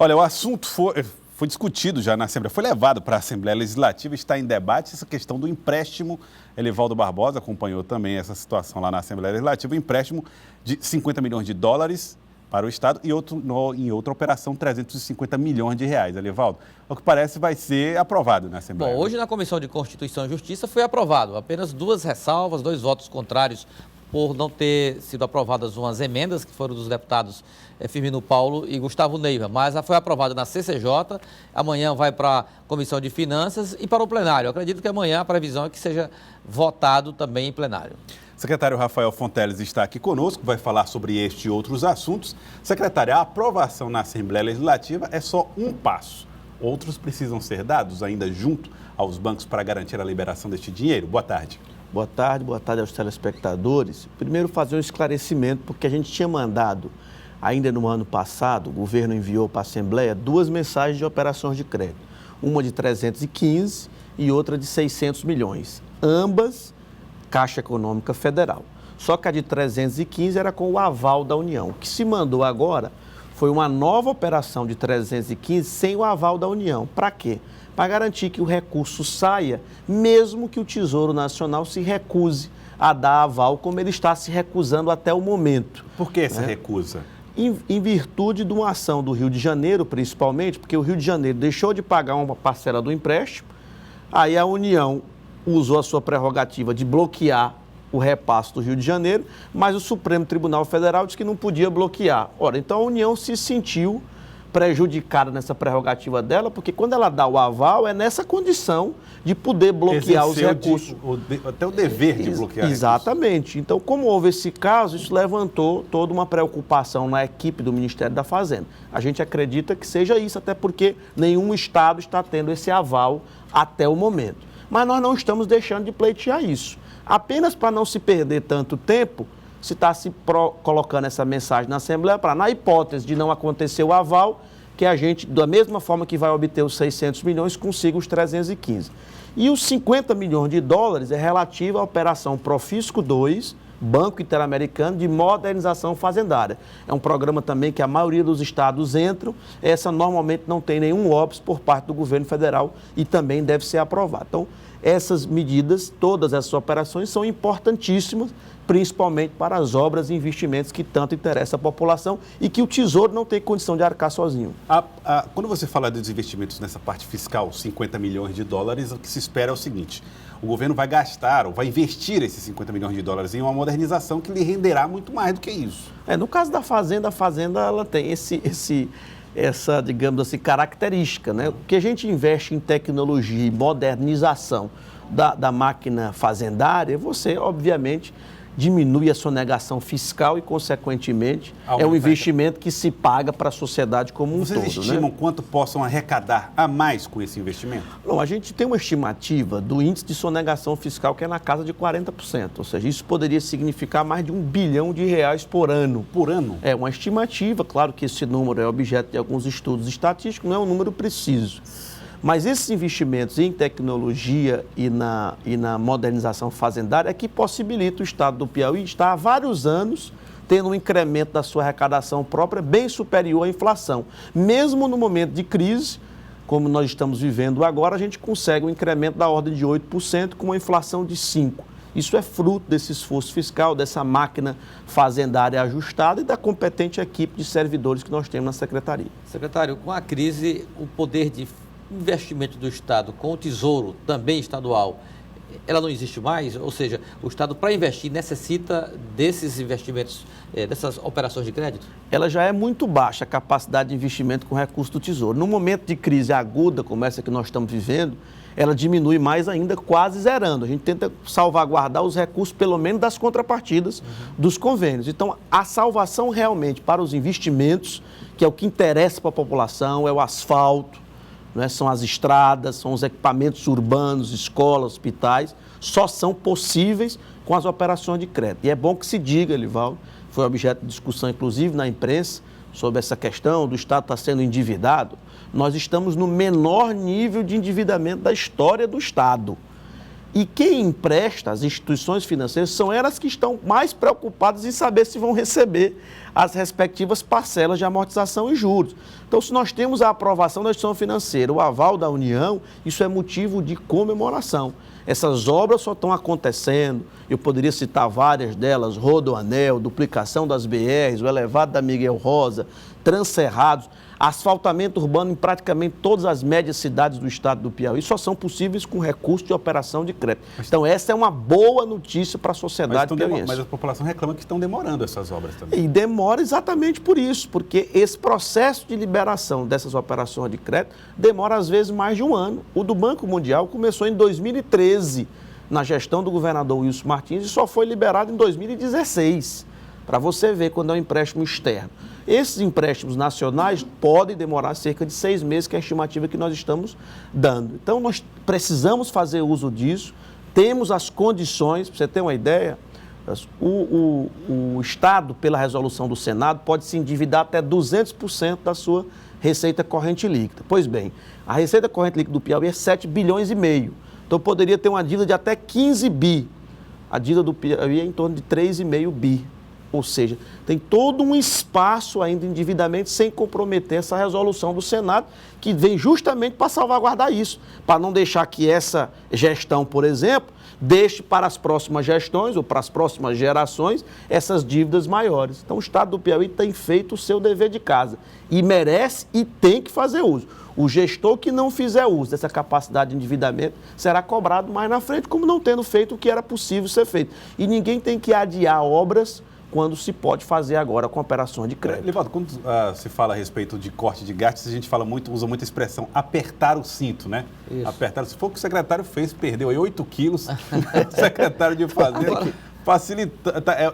Olha, o assunto foi discutido já na Assembleia, foi levado para a Assembleia Legislativa, está em debate essa questão do empréstimo. Elivaldo Barbosa acompanhou também essa situação lá na Assembleia Legislativa, o empréstimo de 50 milhões de dólares para o Estado e em outra operação 350 milhões de reais. Elivaldo, o que parece vai ser aprovado na Assembleia. Bom, hoje na Comissão de Constituição e Justiça foi aprovado, apenas 2 ressalvas, 2 votos contrários por não ter sido aprovadas umas emendas que foram dos deputados Firmino Paulo e Gustavo Neiva, mas foi aprovado na CCJ, amanhã vai para a Comissão de Finanças e para o plenário. Eu acredito que amanhã a previsão é que seja votado também em plenário. Secretário Rafael Fonteles está aqui conosco, vai falar sobre este e outros assuntos. Secretário, a aprovação na Assembleia Legislativa é só um passo. Outros precisam ser dados ainda junto aos bancos para garantir a liberação deste dinheiro. Boa tarde. Boa tarde aos telespectadores. Primeiro, fazer um esclarecimento, porque a gente tinha mandado, ainda no ano passado, o governo enviou para a Assembleia 2 mensagens de operações de crédito. Uma de 315 e outra de 600 milhões. Ambas, Caixa Econômica Federal. Só que a de 315 era com o aval da União. O que se mandou agora foi uma nova operação de 315 sem o aval da União. Para quê? Para garantir que o recurso saia, mesmo que o Tesouro Nacional se recuse a dar aval, como ele está se recusando até o momento. Por que essa recusa? Em virtude de uma ação do Rio de Janeiro, principalmente, porque o Rio de Janeiro deixou de pagar uma parcela do empréstimo, aí a União usou a sua prerrogativa de bloquear o repasse do Rio de Janeiro, mas o Supremo Tribunal Federal disse que não podia bloquear. Ora, então a União se sentiu prejudicada nessa prerrogativa dela, porque quando ela dá o aval, é nessa condição de poder bloquear os recursos. Até o dever de bloquear. Exatamente. Então, como houve esse caso, isso levantou toda uma preocupação na equipe do Ministério da Fazenda. A gente acredita que seja isso, até porque nenhum Estado está tendo esse aval até o momento. Mas nós não estamos deixando de pleitear isso. Apenas para não se perder tanto tempo, se está colocando essa mensagem na Assembleia, para, na hipótese de não acontecer o aval, que a gente, da mesma forma que vai obter os 600 milhões, consiga os 315. E os 50 milhões de dólares é relativo à operação Profisco 2, Banco Interamericano de Modernização Fazendária. É um programa também que a maioria dos estados entram, essa normalmente não tem nenhum óbice por parte do governo federal e também deve ser aprovada. Então, essas medidas, todas essas operações são importantíssimas, principalmente para as obras e investimentos que tanto interessam a população e que o Tesouro não tem condição de arcar sozinho. Quando você fala dos investimentos nessa parte fiscal, 50 milhões de dólares, o que se espera é o seguinte: o governo vai gastar ou vai investir esses 50 milhões de dólares em uma modernização que lhe renderá muito mais do que isso. No caso da Fazenda, a Fazenda ela tem essa, digamos assim, característica, né? O que a gente investe em tecnologia e modernização da máquina fazendária, você, obviamente, diminui a sonegação fiscal e, consequentemente, é um investimento que se paga para a sociedade como um todo. Vocês estimam quanto possam arrecadar a mais com esse investimento? Não, a gente tem uma estimativa do índice de sonegação fiscal que é na casa de 40%, ou seja, isso poderia significar mais de R$1 bilhão por ano. Por ano? É uma estimativa, claro que esse número é objeto de alguns estudos estatísticos, não é um número preciso. Mas esses investimentos em tecnologia e na modernização fazendária é que possibilita o Estado do Piauí estar há vários anos tendo um incremento da sua arrecadação própria bem superior à inflação. Mesmo no momento de crise, como nós estamos vivendo agora, a gente consegue um incremento da ordem de 8% com uma inflação de 5%. Isso é fruto desse esforço fiscal, dessa máquina fazendária ajustada e da competente equipe de servidores que nós temos na Secretaria. Secretário, com a crise, o poder de investimento do Estado com o Tesouro, também estadual, ela não existe mais? Ou seja, o Estado, para investir, necessita desses investimentos, dessas operações de crédito? Ela já é muito baixa, a capacidade de investimento com recurso do Tesouro. No momento de crise aguda, como essa que nós estamos vivendo, ela diminui mais ainda, quase zerando. A gente tenta salvaguardar os recursos, pelo menos das contrapartidas dos convênios. Então, a salvação realmente para os investimentos, que é o que interessa para a população, é o asfalto, né? São as estradas, são os equipamentos urbanos, escolas, hospitais, só são possíveis com as operações de crédito. E é bom que se diga, Elivaldo, foi objeto de discussão, inclusive, na imprensa, sobre essa questão do Estado estar sendo endividado. Nós estamos no menor nível de endividamento da história do Estado. E quem empresta, as instituições financeiras, são elas que estão mais preocupadas em saber se vão receber as respectivas parcelas de amortização e juros. Então, se nós temos a aprovação da instituição financeira, o aval da União, isso é motivo de comemoração. Essas obras só estão acontecendo, eu poderia citar várias delas, Rodoanel, duplicação das BRs, o elevado da Miguel Rosa, Transcerrados, asfaltamento urbano em praticamente todas as médias cidades do estado do Piauí, só são possíveis com recurso de operação de crédito. Então, essa é uma boa notícia para a sociedade piauiense. Mas a população reclama que estão demorando essas obras também. E demora exatamente por isso, porque esse processo de liberação dessas operações de crédito demora, às vezes, mais de um ano. O do Banco Mundial começou em 2013, na gestão do governador Wilson Martins, e só foi liberado em 2016, para você ver quando é um empréstimo externo. Esses empréstimos nacionais podem demorar cerca de 6 meses, que é a estimativa que nós estamos dando. Então, nós precisamos fazer uso disso, temos as condições, para você ter uma ideia, o Estado, pela resolução do Senado, pode se endividar até 200% da sua receita corrente líquida. Pois bem, a receita corrente líquida do Piauí é 7,5 bilhões. Então, poderia ter uma dívida de até 15 bi. A dívida do Piauí é em torno de 3,5 bi. Ou seja, tem todo um espaço ainda de endividamento sem comprometer essa resolução do Senado, que vem justamente para salvaguardar isso, para não deixar que essa gestão, por exemplo, deixe para as próximas gestões ou para as próximas gerações essas dívidas maiores. Então, o Estado do Piauí tem feito o seu dever de casa e merece e tem que fazer uso. O gestor que não fizer uso dessa capacidade de endividamento será cobrado mais na frente, como não tendo feito o que era possível ser feito. E ninguém tem que adiar obras quando se pode fazer agora com operações de crédito. Livaldo, quando se fala a respeito de corte de gastos, a gente usa muito a expressão apertar o cinto, né? Isso. Apertar, se for o que o secretário fez, perdeu aí 8 quilos, o secretário de Fazenda,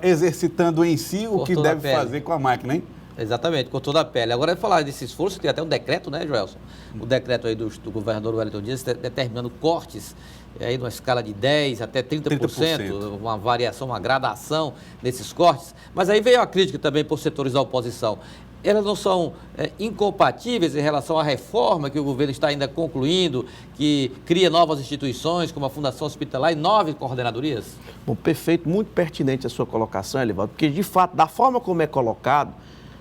exercitando em si o que deve fazer com a máquina, hein? Exatamente, com toda a pele. Agora, falar desse esforço, tem até um decreto, né, Joelson? O decreto aí do governador Wellington Dias determinando cortes aí numa escala de 10% até 30%, uma variação, uma gradação desses cortes. Mas aí veio a crítica também por setores da oposição. Elas não são incompatíveis em relação à reforma que o governo está ainda concluindo, que cria novas instituições, como a Fundação Hospitalar e 9 coordenadorias? Bom, perfeito, muito pertinente a sua colocação, Elivaldo, porque, de fato, da forma como é colocado,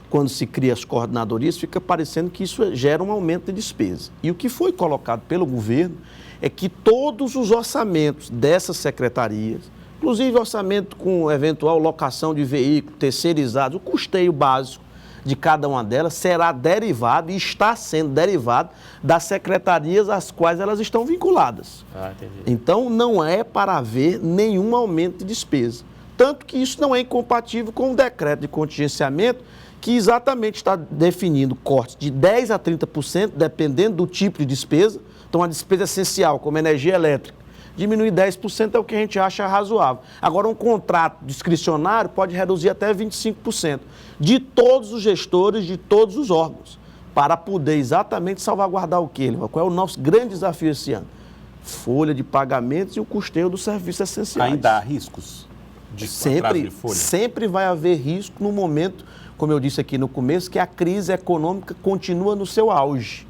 quando se cria as coordenadorias, fica parecendo que isso gera um aumento de despesa. E o que foi colocado pelo governo é que todos os orçamentos dessas secretarias, inclusive orçamento com eventual locação de veículo, terceirizados, o custeio básico de cada uma delas será derivado e está sendo derivado das secretarias às quais elas estão vinculadas. Entendi. Então, não é para haver nenhum aumento de despesa. Tanto que isso não é incompatível com o decreto de contingenciamento, que exatamente está definindo cortes de 10% a 30%, dependendo do tipo de despesa. Então, a despesa essencial, como energia elétrica, diminuir 10% é o que a gente acha razoável. Agora, um contrato discricionário pode reduzir até 25% de todos os gestores, de todos os órgãos, para poder exatamente salvaguardar o quê? Qual é o nosso grande desafio esse ano? Folha de pagamentos e o custeio dos serviços essenciais. Ainda há riscos de atraso de folha? Sempre vai haver risco no momento, como eu disse aqui no começo, que a crise econômica continua no seu auge.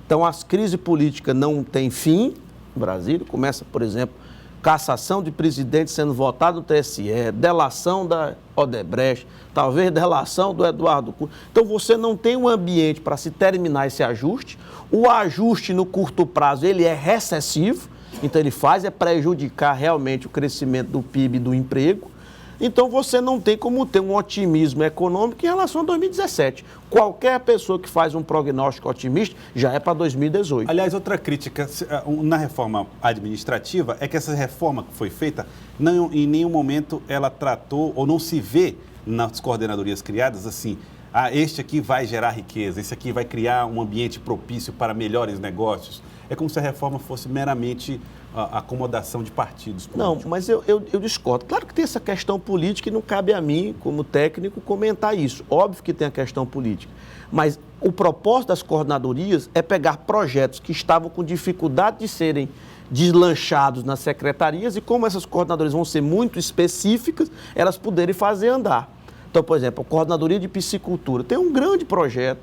Então, as crises políticas não têm fim no Brasil. Começa, por exemplo, cassação de presidente sendo votado no TSE, delação da Odebrecht, talvez delação do Eduardo Cunha. Então, você não tem um ambiente para se terminar esse ajuste. O ajuste no curto prazo, ele é recessivo, então ele prejudicar realmente o crescimento do PIB e do emprego. Então, você não tem como ter um otimismo econômico em relação a 2017. Qualquer pessoa que faz um prognóstico otimista já é para 2018. Aliás, outra crítica na reforma administrativa é que essa reforma que foi feita, em nenhum momento ela tratou, ou não se vê nas coordenadorias criadas, assim, este aqui vai gerar riqueza, esse aqui vai criar um ambiente propício para melhores negócios. É como se a reforma fosse meramente a acomodação de partidos políticos. Não, mas eu discordo. Claro que tem essa questão política e não cabe a mim, como técnico, comentar isso. Óbvio que tem a questão política. Mas o propósito das coordenadorias é pegar projetos que estavam com dificuldade de serem deslanchados nas secretarias e, como essas coordenadorias vão ser muito específicas, elas poderem fazer andar. Então, por exemplo, a Coordenadoria de Piscicultura tem um grande projeto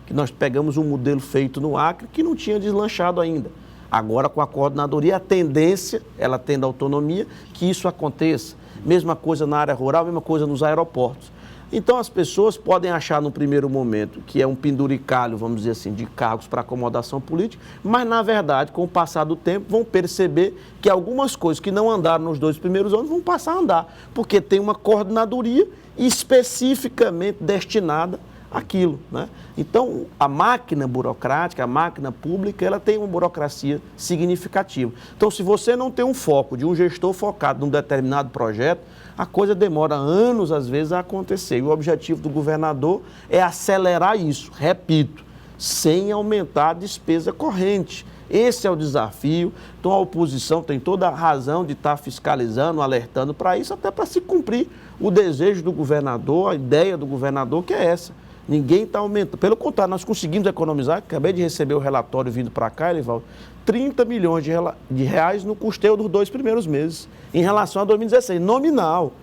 que nós pegamos um modelo feito no Acre que não tinha deslanchado ainda. Agora, com a coordenadoria, a tendência, ela tendo autonomia, que isso aconteça. Mesma coisa na área rural, mesma coisa nos aeroportos. Então, as pessoas podem achar no primeiro momento que é um penduricalho, vamos dizer assim, de cargos para acomodação política, mas, na verdade, com o passar do tempo, vão perceber que algumas coisas que não andaram nos 2 primeiros anos vão passar a andar, porque tem uma coordenadoria especificamente destinada àquilo, né? Então, a máquina burocrática, a máquina pública, ela tem uma burocracia significativa. Então, se você não tem um foco de um gestor focado num determinado projeto, a coisa demora anos, às vezes, a acontecer. E o objetivo do governador é acelerar isso, repito, sem aumentar a despesa corrente. Esse é o desafio. Então, a oposição tem toda a razão de estar fiscalizando, alertando para isso, até para se cumprir o desejo do governador, a ideia do governador, que é essa. Ninguém está aumentando. Pelo contrário, nós conseguimos economizar, acabei de receber o relatório vindo para cá, Elivaldo, 30 milhões de reais no custeio dos 2 primeiros meses, em relação a 2016, nominal.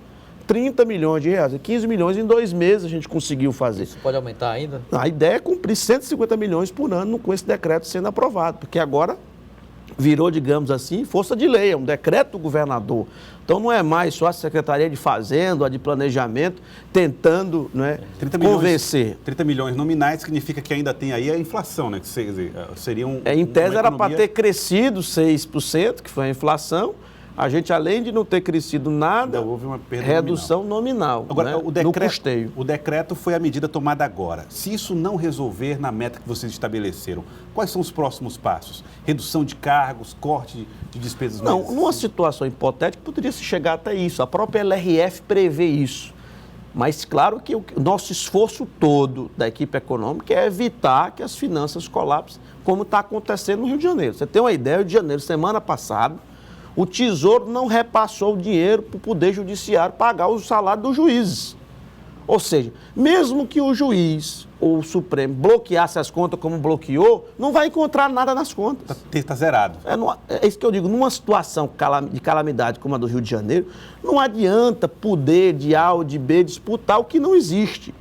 30 milhões de reais, 15 milhões em 2 meses a gente conseguiu fazer. Isso pode aumentar ainda? A ideia é cumprir 150 milhões por ano com esse decreto sendo aprovado, porque agora virou, digamos assim, força de lei, é um decreto do governador. Então não é mais só a Secretaria de Fazenda, a de Planejamento, tentando, né, 30 milhões, convencer. 30 milhões nominais significa que ainda tem aí a inflação, né? Que seria em tese era para ter crescido 6%, que foi a inflação. A gente, além de não ter crescido nada, houve uma perda redução nominal, agora, né, no custeio. O decreto foi a medida tomada agora. Se isso não resolver na meta que vocês estabeleceram, quais são os próximos passos? Redução de cargos, corte de despesas? Não, numa situação hipotética, poderia se chegar até isso. A própria LRF prevê isso. Mas, claro que o nosso esforço todo da equipe econômica é evitar que as finanças colapsem, como está acontecendo no Rio de Janeiro. Você tem uma ideia, o Rio de Janeiro, semana passada, o Tesouro não repassou o dinheiro para o Poder Judiciário pagar o salário dos juízes. Ou seja, mesmo que o juiz ou o Supremo bloqueasse as contas como bloqueou, não vai encontrar nada nas contas. Está zerado. É isso que eu digo, numa situação de calamidade como a do Rio de Janeiro, não adianta poder de A ou de B disputar o que não existe.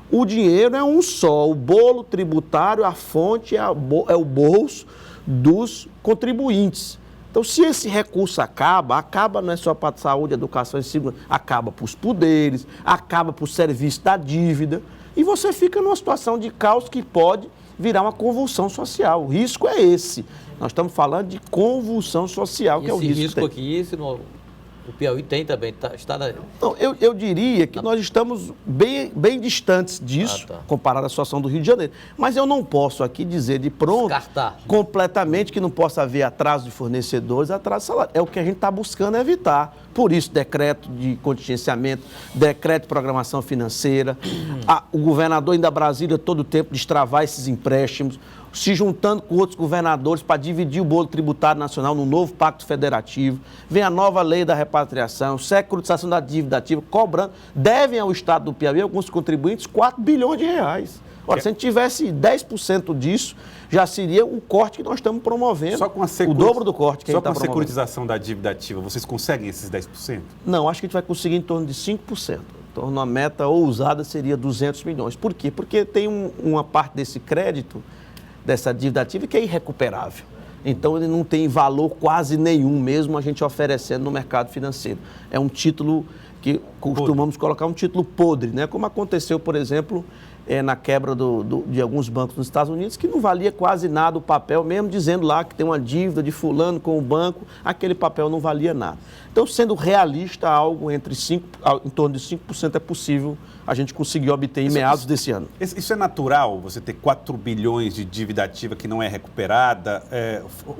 O dinheiro é um só, o bolo tributário, a fonte é o bolso dos contribuintes. Então, se esse recurso acaba não é só para a saúde, educação e segurança, acaba para os poderes, acaba para o serviço da dívida, e você fica numa situação de caos que pode virar uma convulsão social. O risco é esse. Nós estamos falando de convulsão social, que é o risco. Esse risco aqui, o Piauí tem também, está na... Então, eu diria que nós estamos bem distantes disso, comparado à situação do Rio de Janeiro. Mas eu não posso aqui dizer de pronto, completamente, que não possa haver atraso de fornecedores, atraso de salário. É o que a gente está buscando evitar. Por isso, decreto de contingenciamento, decreto de programação financeira. O governador ainda Brasília todo o tempo destravar esses empréstimos, se juntando com outros governadores para dividir o bolo tributário nacional no novo pacto federativo. Vem a nova lei da repatriação, securitização da dívida ativa, cobrando, devem ao Estado do Piauí, alguns contribuintes, 4 bilhões de reais. Ora, se a gente tivesse 10% disso, já seria o corte que nós estamos promovendo, só com o dobro do corte que a gente está promovendo. Só com a securitização da dívida ativa, vocês conseguem esses 10%? Não, acho que a gente vai conseguir em torno de 5%. Em torno de uma meta ousada seria 200 milhões. Por quê? Porque tem uma parte desse crédito, dessa dívida ativa, que é irrecuperável. Então, ele não tem valor quase nenhum, mesmo a gente oferecendo no mercado financeiro. É um título que costumamos colocar um título podre, né? Como aconteceu, por exemplo, na quebra de alguns bancos nos Estados Unidos, que não valia quase nada o papel, mesmo dizendo lá que tem uma dívida de fulano com o banco, aquele papel não valia nada. Então, sendo realista, algo em torno de 5% é possível a gente conseguir obter em meados desse ano. Isso é natural, você ter 4 bilhões de dívida ativa que não é recuperada?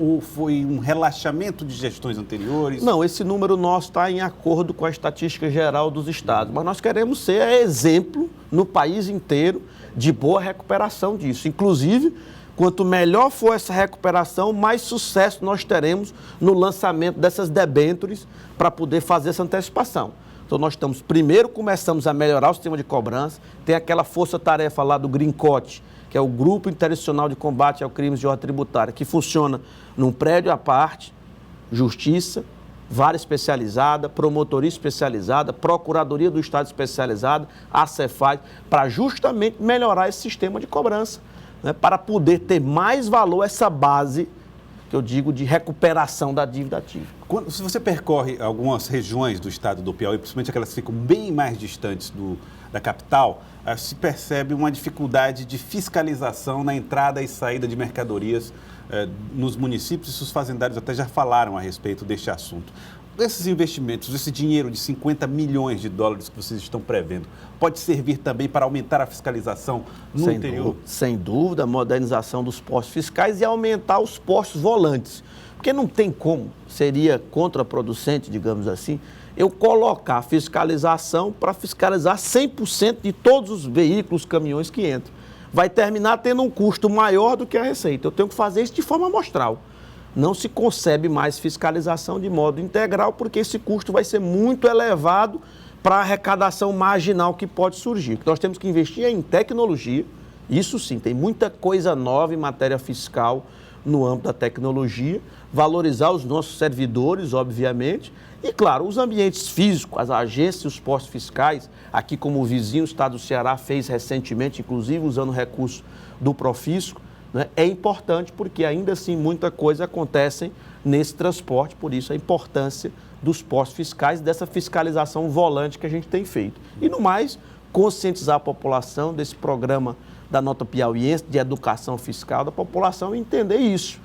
Ou foi um relaxamento de gestões anteriores? Não, esse número nosso está em acordo com a estatística geral dos estados, mas nós queremos ser exemplo no país inteiro de boa recuperação disso. Inclusive, quanto melhor for essa recuperação, mais sucesso nós teremos no lançamento dessas debêntures para poder fazer essa antecipação. Então, nós começamos a melhorar o sistema de cobrança, tem aquela força-tarefa lá do GreenCot, que é o Grupo Interinstitucional de Combate ao Crimes de Ordem Tributária, que funciona num prédio à parte, Justiça, Vara Especializada, Promotoria Especializada, Procuradoria do Estado Especializada, a Cefaz, para justamente melhorar esse sistema de cobrança, né, para poder ter mais valor essa base que eu digo de recuperação da dívida ativa. Se você percorre algumas regiões do estado do Piauí, principalmente aquelas que ficam bem mais distantes da capital, se percebe uma dificuldade de fiscalização na entrada e saída de mercadorias nos municípios, e os fazendários até já falaram a respeito deste assunto. Esses investimentos, esse dinheiro de 50 milhões de dólares que vocês estão prevendo, pode servir também para aumentar a fiscalização no interior? Sem dúvida, a modernização dos postos fiscais e aumentar os postos volantes. Porque não tem como, seria contraproducente, digamos assim, eu colocar a fiscalização para fiscalizar 100% de todos os veículos, caminhões que entram. Vai terminar tendo um custo maior do que a receita. Eu tenho que fazer isso de forma amostral. Não se concebe mais fiscalização de modo integral, porque esse custo vai ser muito elevado para a arrecadação marginal que pode surgir. Nós temos que investir em tecnologia, isso sim, tem muita coisa nova em matéria fiscal no âmbito da tecnologia, valorizar os nossos servidores, obviamente, e, claro, os ambientes físicos, as agências e os postos fiscais, aqui como o vizinho, o Estado do Ceará, fez recentemente, inclusive usando recursos do Profisco, né? É importante porque ainda assim muita coisa acontece nesse transporte, por isso a importância dos postos fiscais, dessa fiscalização volante que a gente tem feito. E no mais, conscientizar a população desse programa da Nota Piauiense de educação fiscal, da população entender isso,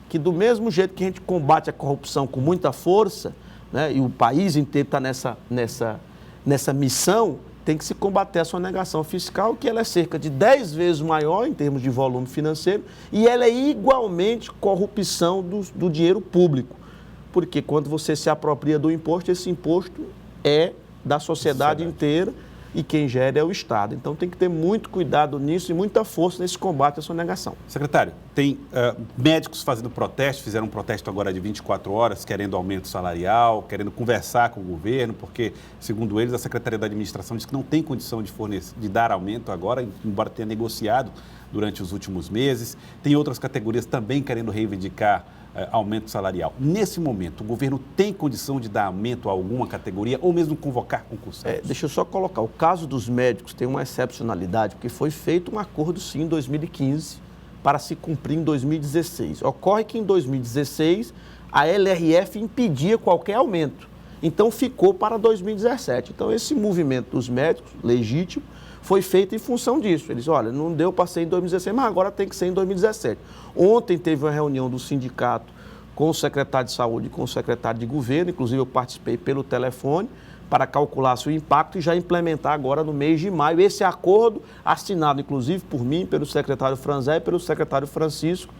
que do mesmo jeito que a gente combate a corrupção com muita força, né, e o país inteiro está nessa missão, tem que se combater a sonegação fiscal, que ela é cerca de 10 vezes maior em termos de volume financeiro e ela é igualmente corrupção do dinheiro público. Porque quando você se apropria do imposto, esse imposto é da sociedade inteira e quem gera é o Estado. Então tem que ter muito cuidado nisso e muita força nesse combate à sonegação. Secretário, tem médicos fazendo protesto, fizeram um protesto agora de 24 horas, querendo aumento salarial, querendo conversar com o governo, porque, segundo eles, a Secretaria da Administração diz que não tem condição de dar aumento agora, embora tenha negociado durante os últimos meses. Tem outras categorias também querendo reivindicar aumento salarial. Nesse momento, o governo tem condição de dar aumento a alguma categoria ou mesmo convocar concursados? Deixa eu só colocar, o caso dos médicos tem uma excepcionalidade, porque foi feito um acordo sim em 2015 para se cumprir em 2016. Ocorre que em 2016 a LRF impedia qualquer aumento, então ficou para 2017. Então esse movimento dos médicos, legítimo, foi feito em função disso. Eles, olha, não deu para ser em 2016, mas agora tem que ser em 2017. Ontem teve uma reunião do sindicato com o secretário de Saúde e com o secretário de Governo, inclusive eu participei pelo telefone, para calcular seu impacto e já implementar agora no mês de maio esse acordo, assinado inclusive por mim, pelo secretário Franzé e pelo secretário Francisco,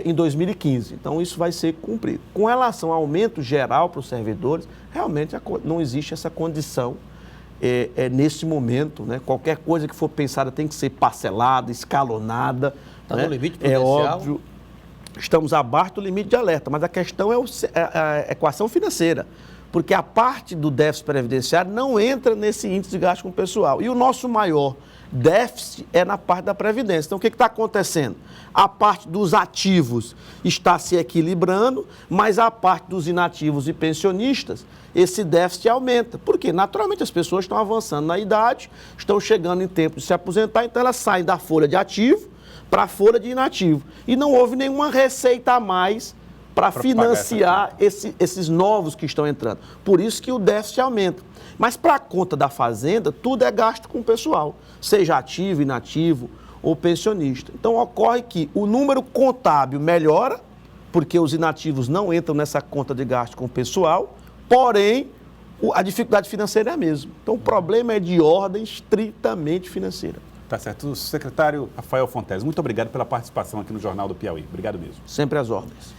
em 2015. Então isso vai ser cumprido. Com relação ao aumento geral para os servidores, realmente não existe essa condição nesse momento, né? Qualquer coisa que for pensada tem que ser parcelada, escalonada. Está, né, no limite prudencial. É óbvio, estamos abaixo do limite de alerta, mas a questão é a equação financeira, porque a parte do déficit previdenciário não entra nesse índice de gasto com o pessoal. E o nosso maior déficit é na parte da Previdência. Então, o que está acontecendo? A parte dos ativos está se equilibrando, mas a parte dos inativos e pensionistas, esse déficit aumenta. Por quê? Naturalmente, as pessoas estão avançando na idade, estão chegando em tempo de se aposentar, então elas saem da folha de ativo para a folha de inativo. E não houve nenhuma receita a mais para financiar esses novos que estão entrando. Por isso que o déficit aumenta. Mas para a conta da Fazenda, tudo é gasto com o pessoal, seja ativo, inativo ou pensionista. Então ocorre que o número contábil melhora, porque os inativos não entram nessa conta de gasto com o pessoal, porém a dificuldade financeira é a mesma. Então o problema é de ordem estritamente financeira. Tá certo. Secretário Rafael Fontes, muito obrigado pela participação aqui no Jornal do Piauí. Obrigado mesmo. Sempre às ordens.